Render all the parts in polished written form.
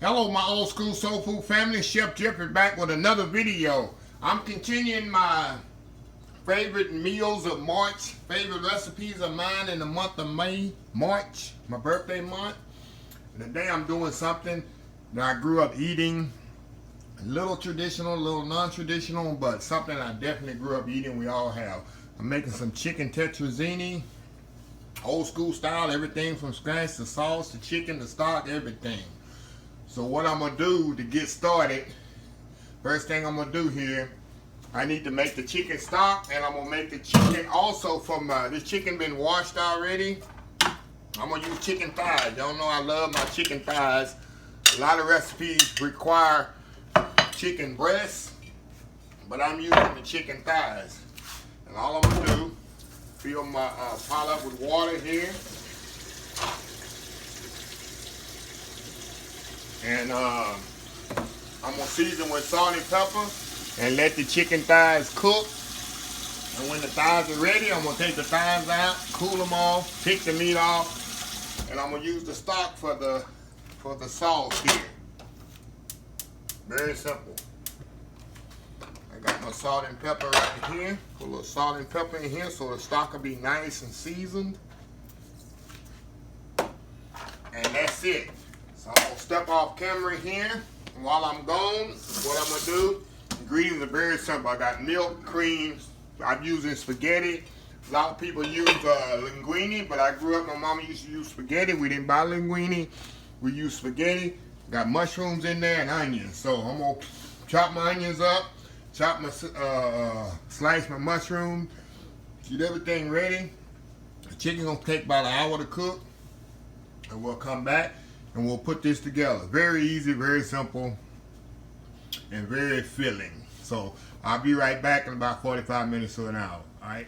Hello my old school soul food family, Chef Jeff is back with another video. I'm continuing my favorite meals of March, favorite recipes of mine in the month of May, March, my birthday month. And today I'm doing something that I grew up eating, a little traditional, a little non-traditional, but something I definitely grew up eating, we all have. I'm making some chicken tetrazzini, old school style, everything from scratch, the sauce, the chicken, the stock, everything. So what I'm going to do to get started, first thing I'm going to do here, I need to make the chicken stock, and I'm going to make the chicken also from, this chicken been washed already. I'm going to use chicken thighs. Y'all know I love my chicken thighs. A lot of recipes require chicken breasts, but I'm using the chicken thighs. And all I'm going to do, fill my pot up with water here. And I'm going to season with salt and pepper and let the chicken thighs cook. And when the thighs are ready, I'm going to take the thighs out, cool them off, pick the meat off, and I'm going to use the stock for the sauce here. Very simple. I got my salt and pepper right here. Put a little salt and pepper in here so the stock will be nice and seasoned. And that's it. So I'm going to step off camera here. And while I'm gone, what I'm going to do, ingredients are very simple. I got milk, cream. I'm using spaghetti. A lot of people use linguine, but I grew up, my mama used to use spaghetti. We didn't buy linguine. We use spaghetti. Got mushrooms in there and onions. So I'm going to chop my onions up, slice my mushroom, get everything ready. The chicken's going to take about an hour to cook. And we'll come back and we'll put this together. Very easy, very simple, and very filling. So I'll be right back in about 45 minutes to an hour. All right.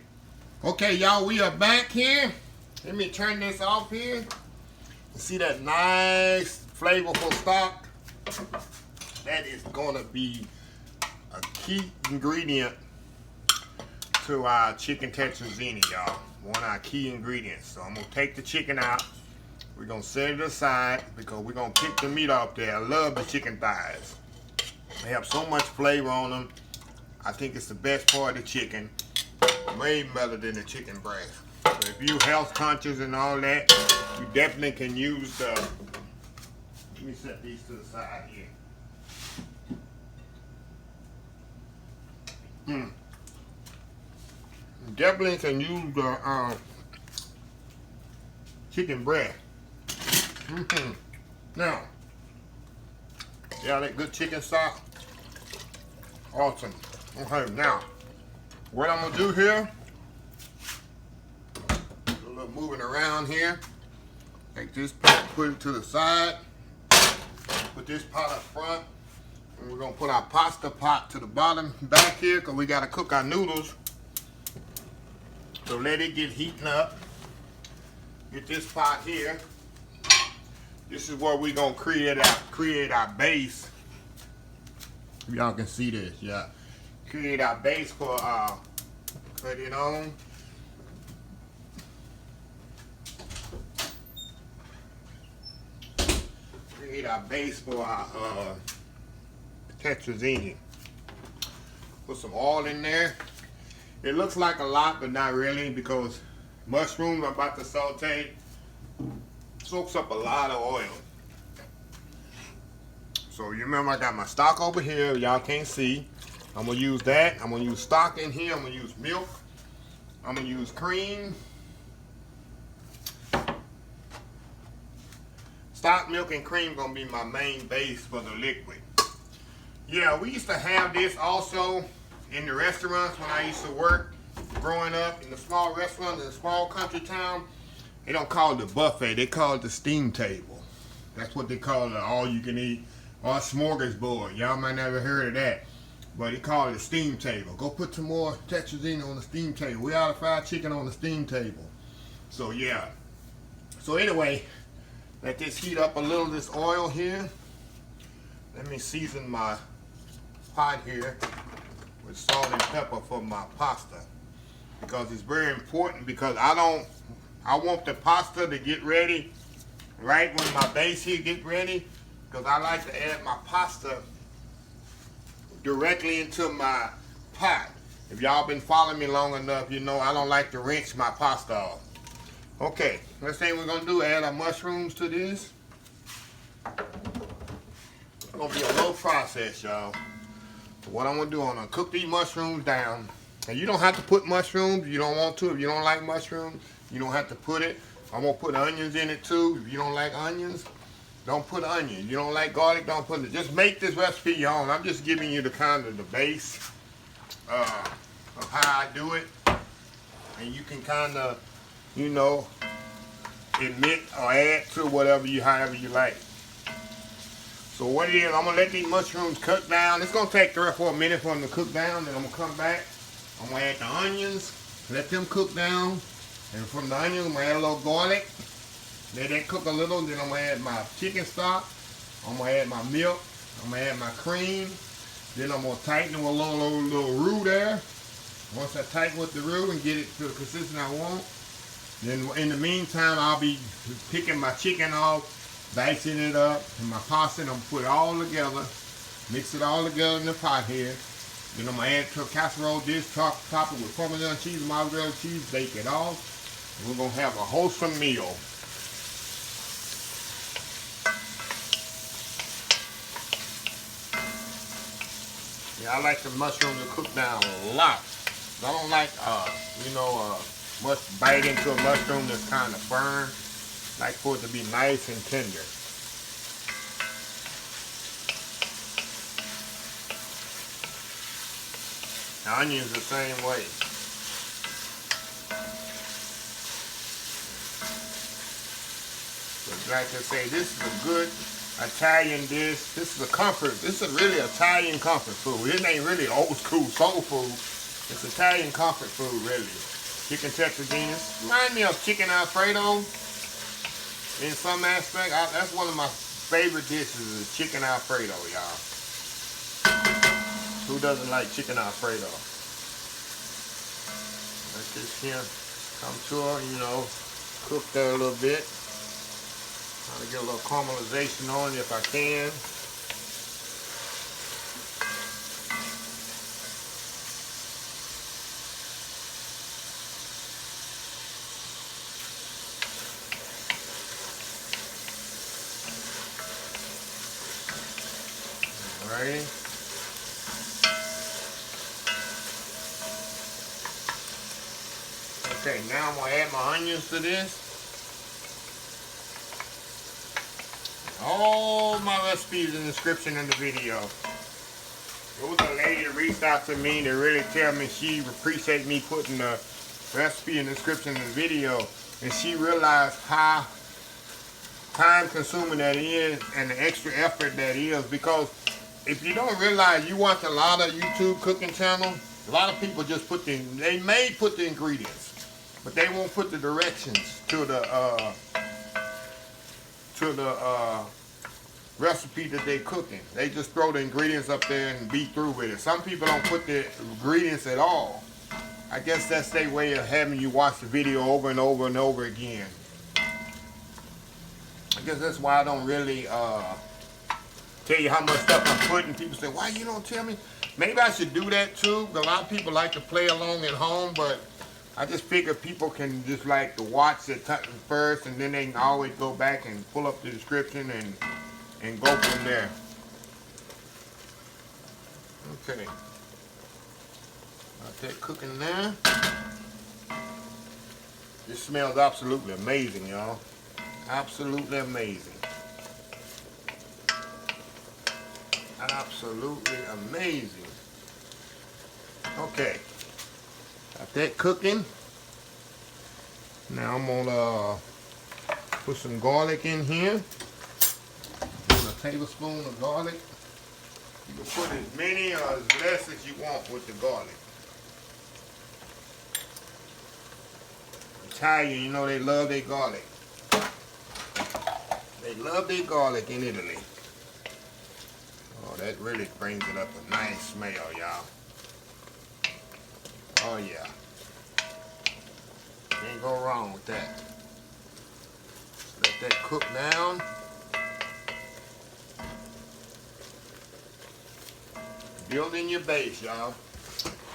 Okay, y'all, we are back here. Let me turn this off here. You see that nice, flavorful stock? That is gonna be a key ingredient to our chicken tetrazzini, y'all. One of our key ingredients. So I'm gonna take the chicken out. We're going to set it aside because we're going to pick the meat off there. I love the chicken thighs. They have so much flavor on them. I think it's the best part of the chicken. Way better than the chicken breast. So if you health conscious and all that, you definitely can use the... Let me set these to the side here. You definitely can use the chicken breast. Now, yeah, that good chicken stock, awesome. Okay, now, what I'm gonna do here, a little moving around here. Take this pot, put it to the side, put this pot up front, and we're gonna put our pasta pot to the bottom back here, because we gotta cook our noodles. So let it get heating up. Get this pot here. This is where we're gonna create our base. Y'all can see this, yeah. Create our base for cut it on. Create our base for our tetrazzini. Put some oil in there. It looks like a lot, but not really, because mushrooms I'm about to saute soaks up a lot of oil. So you remember I got my stock over here. Y'all can't see. I'm going to use that. I'm going to use stock in here. I'm going to use milk. I'm going to use cream. Stock, milk, and cream going to be my main base for the liquid. Yeah, we used to have this also in the restaurants when I used to work growing up in the small restaurants in a small country town. They don't call it the buffet, they call it the steam table. That's what they call it, all you can eat, or smorgasbord. Y'all might never heard of that, but they call it a steam table. Go put some more tetrazzini on the steam table. We ought to fry chicken on the steam table. So yeah. So anyway, let this heat up a little, this oil here. Let me season my pot here with salt and pepper for my pasta, because it's very important, because I want the pasta to get ready right when my base here get ready, because I like to add my pasta directly into my pot. If y'all been following me long enough, you know I don't like to rinse my pasta off. Okay, next thing we're gonna do, add our mushrooms to this. It's gonna be a low process, y'all. What I'm gonna do, I'm gonna cook these mushrooms down. And you don't have to put mushrooms if you don't want to. If you don't like mushrooms, you don't have to put it. I'm gonna put onions in it too. If you don't like onions, don't put onions. You don't like garlic, don't put it. Just make this recipe your own. I'm just giving you the kind of the base of how I do it. And you can kind of, you know, admit or add to whatever you, however you like. So what it is, I'm gonna let these mushrooms cook down. It's gonna take 3 or 4 minutes for them to cook down. Then I'm gonna come back. I'm gonna add the onions, let them cook down. And from the onions, I'm gonna add a little garlic. Let that cook a little. Then I'm gonna add my chicken stock. I'm gonna add my milk. I'm gonna add my cream. Then I'm gonna tighten with a little roux there. Once I tighten with the roux and get it to the consistency I want, then in the meantime, I'll be picking my chicken off, dicing it up, and my pasta, and I'm gonna put it all together, mix it all together in the pot here. Then I'm gonna add to a casserole dish, top it with Parmesan cheese, mozzarella cheese, bake it off. And we're gonna have a wholesome meal. Yeah, I like the mushrooms to cook down a lot. I don't like, much bite into a mushroom that's kind of burned. I like for it to be nice and tender. The onions the same way. But like I say, this is a good Italian dish. This is a comfort. This is really Italian comfort food. It ain't really old school soul food. It's Italian comfort food, really. Chicken Tetrazzini. Remind me of chicken Alfredo in some aspect. That's one of my favorite dishes is chicken Alfredo, y'all. Who doesn't like chicken Alfredo? Let this here come to her, you know, cook there a little bit. Try to get a little caramelization on it if I can. Alright. Okay, now I'm going to add my onions to this. All my recipes in the description in the video. There was a lady that reached out to me to really tell me she appreciated me putting the recipe in the description in the video. And she realized how time consuming that is and the extra effort that is, because if you don't realize, you watch a lot of YouTube cooking channels, a lot of people just put they may put the ingredients, but they won't put the directions to the recipe that they're cooking. They just throw the ingredients up there and be through with it. Some people don't put the ingredients at all. I guess that's their way of having you watch the video over and over and over again. I guess that's why I don't really tell you how much stuff I'm putting. People say, why you don't tell me? Maybe I should do that too. A lot of people like to play along at home, but I just figure people can just like to watch it first, and then they can always go back and pull up the description and go from there. Okay. Got that cooking there. This smells absolutely amazing, y'all. Absolutely amazing. Absolutely amazing. Okay. Got that cooking. Now I'm gonna put some garlic in here. Put a tablespoon of garlic. You can put as many or as less as you want with the garlic. Italian, you know they love their garlic. They love their garlic in Italy. Oh, that really brings it up a nice smell, y'all. Oh yeah. Can't go wrong with that. Let that cook down. building your base, y'all.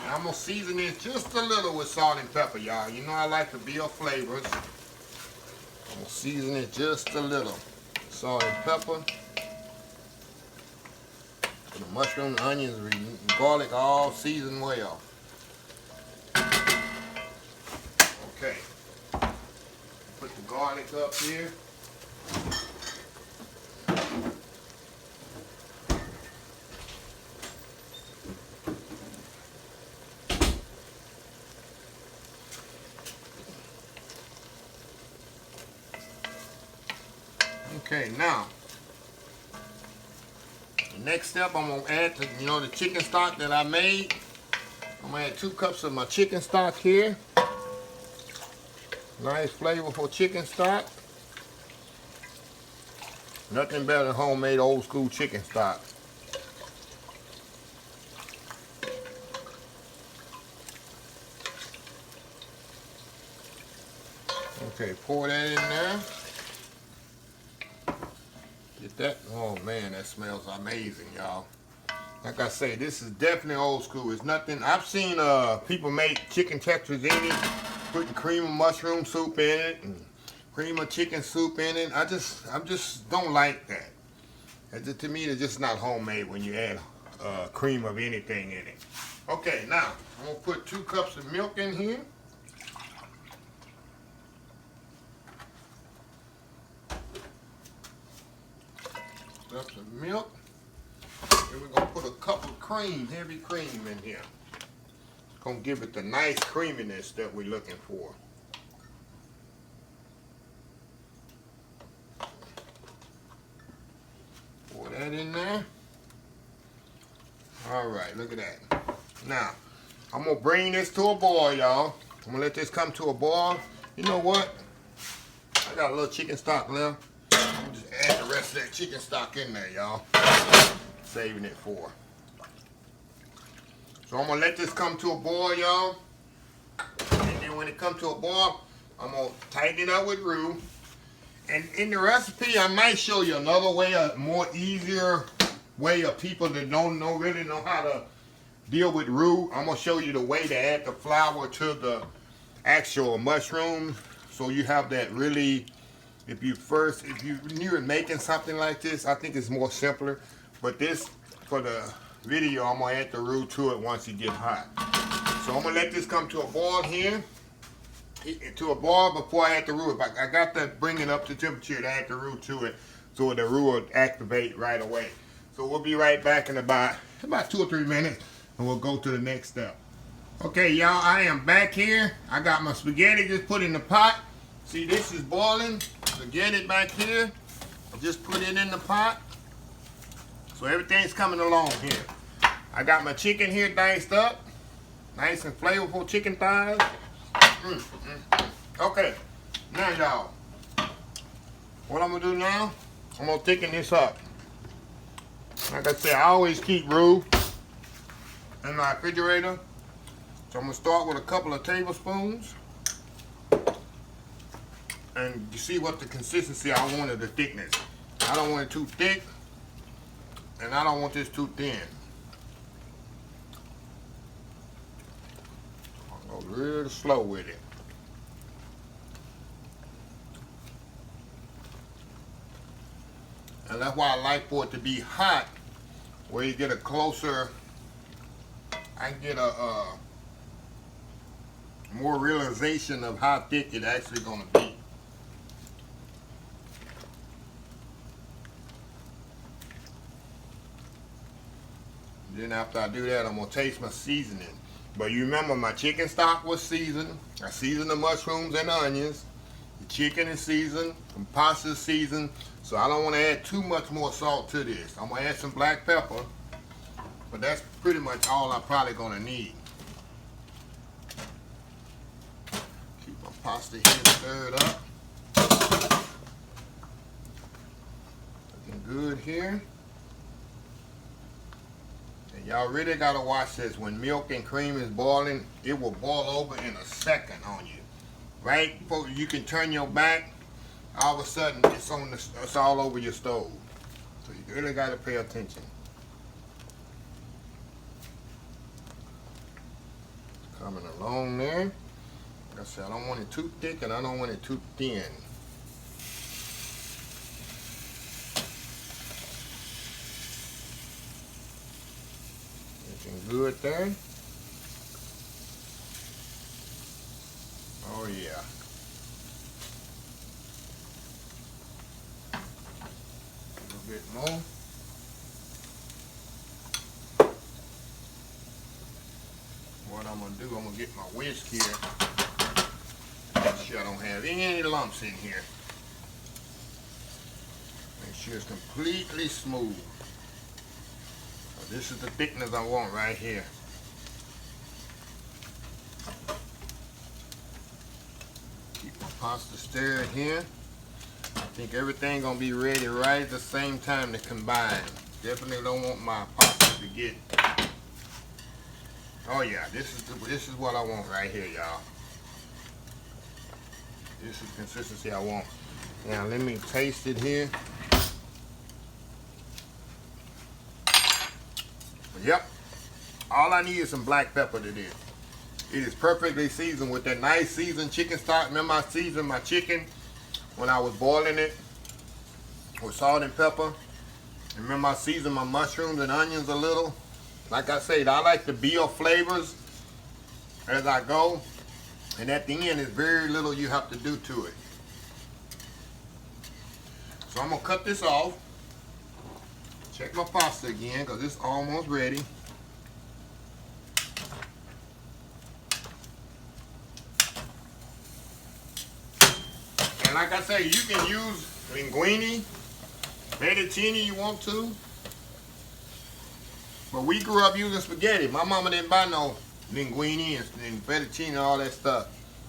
I'm gonna season this just a little with salt and pepper, y'all. You know I like to build flavors. I'm gonna season it just a little. Salt and pepper. The mushroom, onions, and garlic all seasoned well. Okay. Put the garlic up here. Okay, now the next step, I'm gonna add the, the chicken stock that I made. I'm gonna add 2 cups of my chicken stock here. Nice flavorful chicken stock. Nothing better than homemade old school chicken stock. Okay, pour that in there. Get that. Oh man, that smells amazing, y'all. Like I say, this is definitely old school. It's nothing. I've seen people make chicken tetrazzini, putting cream of mushroom soup in it and cream of chicken soup in it. I just don't like that. To me, it's just not homemade when you add cream of anything in it. Okay, now I'm gonna put 2 cups of milk in here. Cups of milk. And we're gonna put a cup of cream, heavy cream in here. It's gonna give it the nice creaminess that we're looking for. Pour that in there. All right, look at that. Now, I'm gonna bring this to a boil, y'all. I'm gonna let this come to a boil. You know what? I got a little chicken stock left. I'm gonna just add the rest of that chicken stock in there, y'all. Saving it for. So I'm gonna let this come to a boil, y'all. And then when it comes to a boil, I'm gonna tighten it up with roux. And in the recipe, I might show you another way, a more easier way of people that don't really know how to deal with roux. I'm gonna show you the way to add the flour to the actual mushrooms, so you have that really. If you're making something like this, I think it's more simpler. But this, for the video, I'm gonna add the roux to it once it gets hot. So I'm gonna let this come to a boil here. To a boil before I add the roux. I got to bring it up to temperature to add the roux to it, so the roux will activate right away. So we'll be right back in about 2 or 3 minutes, and we'll go to the next step. Okay, y'all, I am back here. I got my spaghetti just put in the pot. See, this is boiling. Spaghetti back here. I just put it in the pot. So everything's coming along here. I got my chicken here diced up. Nice and flavorful chicken thighs. Okay, now y'all, what I'm gonna do now, I'm gonna thicken this up. Like I said, I always keep roux in my refrigerator. So I'm gonna start with a couple of tablespoons. And you see what the consistency I want of the thickness. I don't want it too thick, and I don't want this too thin. I'll go real slow with it. And that's why I like for it to be hot, where you get a closer, I get a more realization of how thick it's actually gonna be. Then after I do that, I'm gonna taste my seasoning. But you remember my chicken stock was seasoned. I seasoned the mushrooms and the onions. The chicken is seasoned, the pasta is seasoned. So I don't want to add too much more salt to this. I'm gonna add some black pepper, but that's pretty much all I'm probably gonna need. Keep my pasta here stirred up. Looking good here. Y'all really gotta watch this. When milk and cream is boiling, it will boil over in a second on you. Right before you can turn your back, all of a sudden it's all over your stove. So you really gotta pay attention. Coming along there. Like I said, I don't want it too thick and I don't want it too thin. Looking good there. Oh yeah. A little bit more. What I'm gonna do, I'm gonna get my whisk here. Make sure I don't have any lumps in here. Make sure it's completely smooth. So this is the thickness I want right here. Keep my pasta stirred here. I think everything gonna be ready right at the same time to combine. Definitely don't want my pasta to get. Oh yeah, this is what I want right here, y'all. This is the consistency I want. Now let me taste it here. Yep. All I need is some black pepper to this. It is perfectly seasoned with that nice seasoned chicken stock. Remember I seasoned my chicken when I was boiling it with salt and pepper. And remember I seasoned my mushrooms and onions a little. Like I said, I like to build flavors as I go. And at the end, there's very little you have to do to it. So I'm going to cut this off. Check my pasta again because it's almost ready. And like I say, you can use linguine, fettuccine you want to. But we grew up using spaghetti. My mama didn't buy no linguine and fettuccine and all that stuff.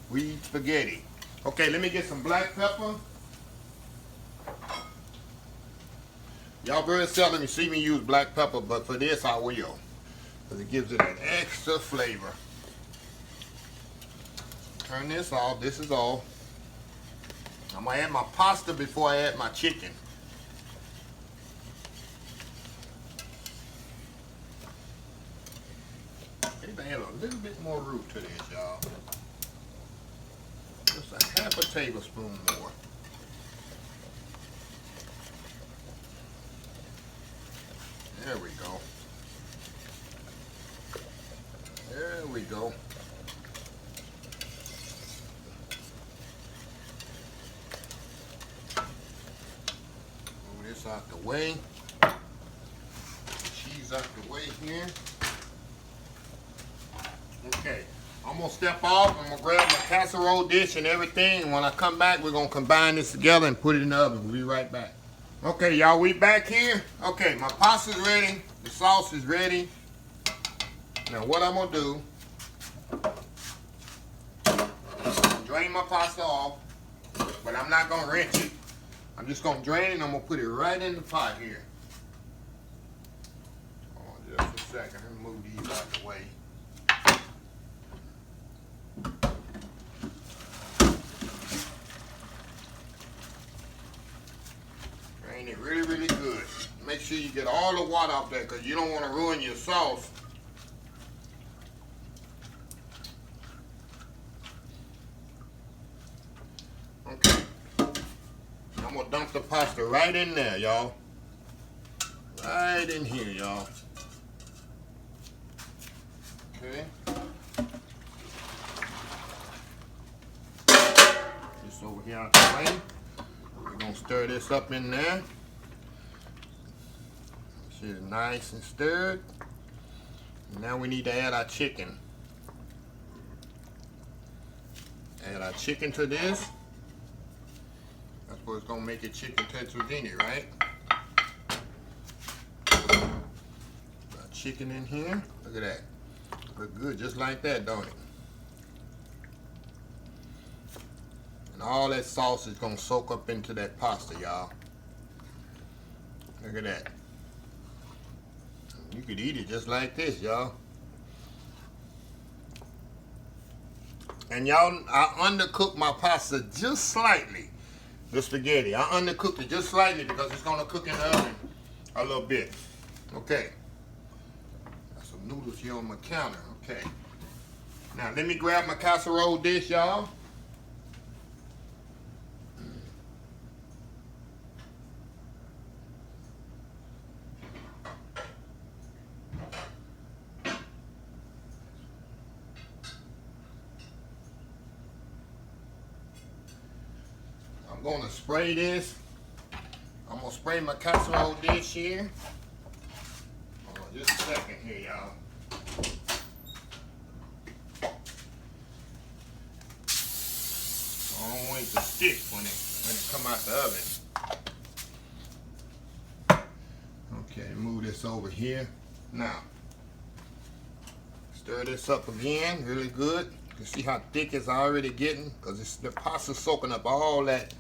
We eat spaghetti. Okay, let me get some black pepper. Y'all very seldom see me use black pepper, but for this I will. Because it gives it an extra flavor. Turn this off. This is all. I'm going to add my pasta before I add my chicken. Add a little bit more roux to this, y'all. Just a half a tablespoon more. There we go. There we go. Move this out the way. Cheese out the way here. Okay, I'm gonna step off. I'm gonna grab my casserole dish and everything. And when I come back, we're gonna combine this together and put it in the oven. We'll be right back. Okay, y'all, we back here. Okay, my pasta's ready. The sauce is ready. Now, what I'm gonna do, drain my pasta off, but I'm not gonna rinse it. I'm just gonna drain it and I'm gonna put it right in the pot here. Hold on just a second. Let me move these out the way. Drain it really, really good. Make sure you get all the water off there because you don't want to ruin your sauce. Okay. I'm going to dump the pasta right in there, y'all. Right in here, y'all. Okay. This over here out the way. We're going to stir this up in there. It's nice and stirred. And now we need to add our chicken. Add our chicken to this. That's what's going to make it chicken tetrazzini, right? Got chicken in here. Look at that. Look good just like that, don't it? And all that sauce is going to soak up into that pasta, y'all. Look at that. You could eat it just like this, y'all. And y'all, I undercooked my pasta just slightly. The spaghetti, I undercooked it just slightly because it's gonna cook in the oven a little bit. Okay. Got some noodles here on my counter. Okay. Now let me grab my casserole dish, y'all. I'm gonna spray this. I'm gonna spray my casserole dish here. Hold on just a second here, y'all. I don't want it to stick when it come out the oven. Okay, move this over here. Now, stir this up again, really good. You can see how thick it's already getting, because the pasta's soaking up all that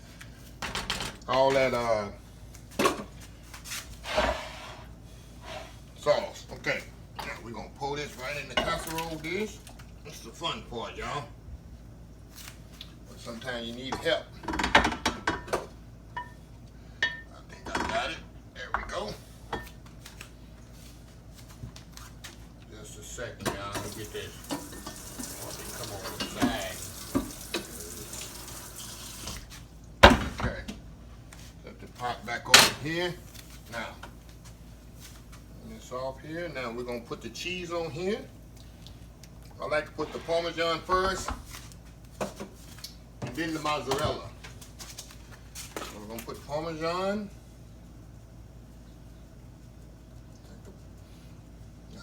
sauce. Okay, now we're gonna pour this right in the casserole dish. That's the fun part, y'all. But sometimes you need help. I think I got it. There we go. Just a second, y'all. Let me get this. Come on the side. Okay. Set the pot back over here. Now, this off here. Now we're gonna put the cheese on here. I like to put the Parmesan first, and then the mozzarella. So we're gonna put Parmesan.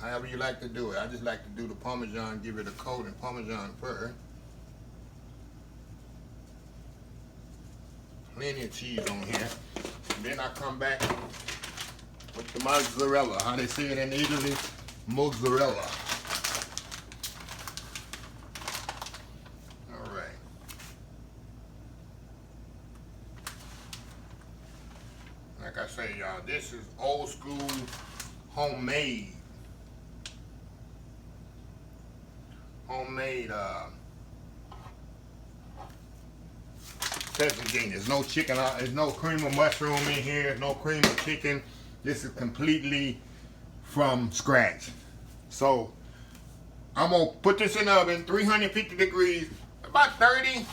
However you like to do it. I just like to do the Parmesan, give it a coat in Parmesan first. Plenty of cheese on here. And then I come back with the mozzarella. How they say it in Italy, mozzarella. All right. Like I say, y'all, this is old school homemade Tetrazzini. There's no chicken, there's no cream of mushroom in here, there's no cream of chicken. This is completely from scratch. So I'm gonna put this in the oven, 350 degrees, about 30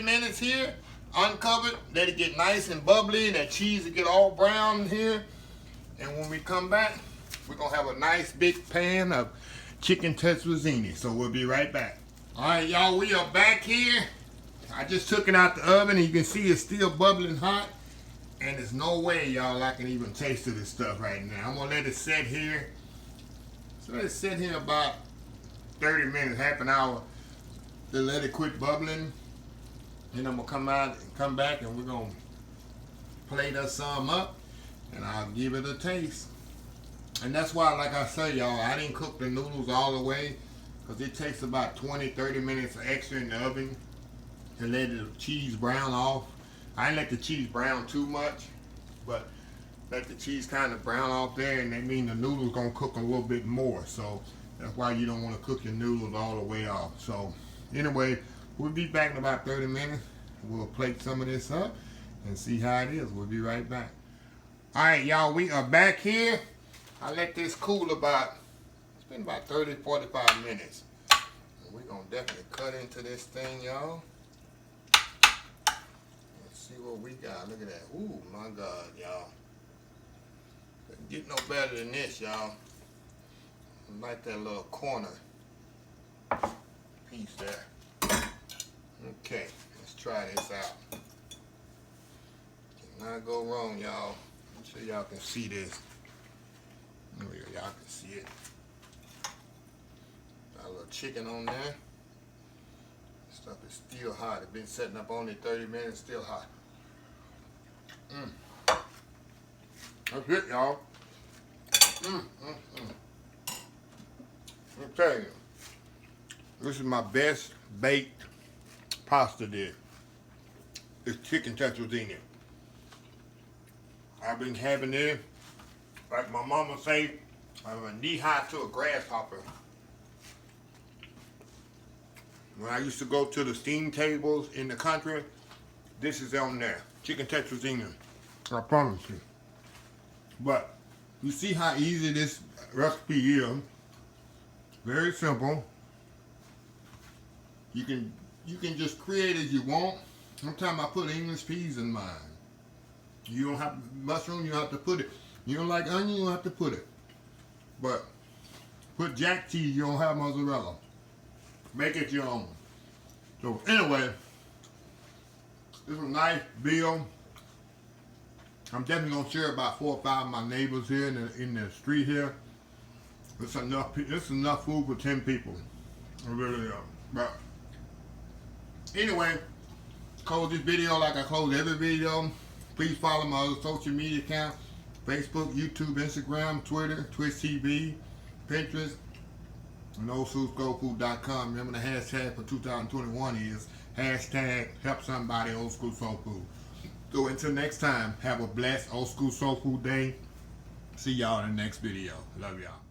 minutes here, uncovered. Let it get nice and bubbly, and that cheese will get all brown here. And when we come back, we're gonna have a nice big pan of chicken tetrazzini. So we'll be right back. All right, y'all, we are back here. I just took it out the oven, and you can see it's still bubbling hot. And there's no way, y'all, I can even taste of this stuff right now. I'm gonna let it sit here. So let it sit here about 30 minutes, half an hour, to let it quit bubbling. Then I'm gonna come out and come back, and we're gonna plate us some up, and I'll give it a taste. And that's why, like I say, y'all, I didn't cook the noodles all the way, because it takes about 20-30 minutes extra in the oven to let the cheese brown off. I didn't let the cheese brown too much, but let the cheese kind of brown off there, and that means the noodles gonna cook a little bit more. So that's why you don't want to cook your noodles all the way off. So anyway, we'll be back in about 30 minutes. We'll plate some of this up and see how it is. We'll be right back. All right, y'all, we are back here. I let this cool about, it's been about 30-45 minutes. We're gonna definitely cut into this thing, y'all. See what we got. Look at that. Ooh, my God, y'all. Doesn't get no better than this, y'all. I like that little corner piece there. Okay, let's try this out. Cannot go wrong, y'all. I'm sure y'all can see this. There we go, y'all can see it. Got a little chicken on there. Stuff is still hot. It's been setting up only 30 minutes, still hot. That's it, y'all. I'm telling you, this is my best baked pasta dish. It's chicken tetrazzini. I've been having this, like my mama say, I'm a knee high to a grasshopper. When I used to go to the steam tables in the country, this is on there. Chicken tetrazzini. I promise you. But you see how easy this recipe is. Very simple. You can just create as you want. Sometimes I put English peas in mine. You don't have mushroom, you don't have to put it. You don't like onion, you don't have to put it. But put jack cheese, you don't have mozzarella. Make it your own. So anyway, this was a nice meal. I'm definitely gonna share about 4 or 5 of my neighbors here in the street here. It's enough. It's enough food for 10 people. I really am. But anyway, close this video like I close every video. Please follow my other social media accounts: Facebook, YouTube, Instagram, Twitter, Twitch TV, Pinterest, and oldschoolsoulfood.com. Remember the hashtag for 2021 is hashtag help somebody old school soul food. So until next time, have a blessed old school soul food day. See y'all in the next video. Love y'all.